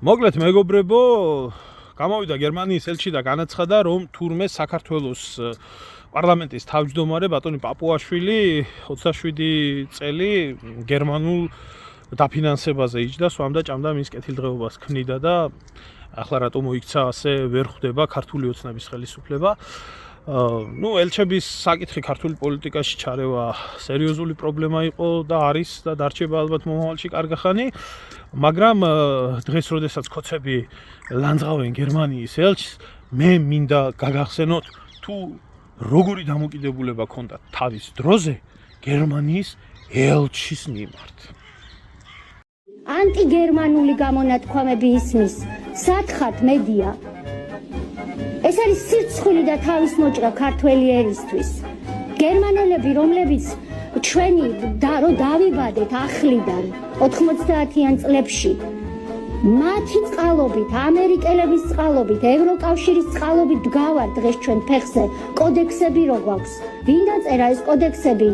მოკლედ მეგობრებო, გამოვიდა გერმანიის ელჩი და განაცხადა, რომ თურმე საქართველოს პარლამენტის თავმჯდომარე ბატონი პაპუაშვილი 27 წელი გერმანულ დაფინანსებაზე იჯდა, სვამდა, ჭამდა, მის კეთილდღეობას ქმნიდა და ახლა რატომ მოიქცა ასე ვერ ხვდება ქართული ოცნების ხელისუფლება. ელჩების საკითხი ქართული პოლიტიკაში ჩარევა სერიოზული პრობლემა იყო და არის და დარჩება ალბათ მომავალში კარგახანი, მაგრამ დღეს როდესაც ქოცები ლანძღავენ გერმანიის ელჩს, მე მინდა გაგახსენოთ თუ როგორი დამოკიდებულება ქონდა თავის დროზე გერმანიის ელჩის მიმართ. ანტიგერმანული გამონათქვამები ისმის სათხართ მედია. ეს არის სირცხული და თავის მოჭრა ქართველი ერისთვის. გერმანელები, რომლებიც ჩვენი რო დავიბადეთ ახლიდან 90-იან წლებში, მათი წყალობით, ამერიკელების წყალობით, ევროკავშირის წყალობით დგავართ დღეს ჩვენ ფეხზე კოდექსები რო გვაქვს. ვინ დაწერა ეს კოდექსები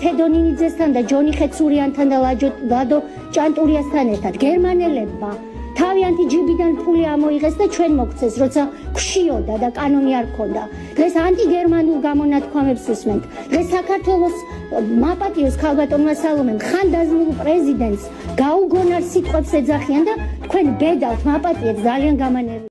თედო ნინიძესთან და ჯონი ხეცურიანთან და ლადო ჭანტურიასთან ერთად? გერმანელებმა თავიანთი ჯიბიდან ფული ამოიღეს და ჩვენ მოგცეს, როცა გვშიოდა და კანონი არ ქონდა. დღეს ანტიგერმანულ გამონათქვამებს უსმენთ. დღეს საქართველოს მაპატიოს ქალბატონმა სალომემ ხანდაზმულ პრეზიდენტს გაუგონარ სიტყვებს ეძახიან და თქვენ ბედავთ მაპატიებს ძალიან გამანერგებთ.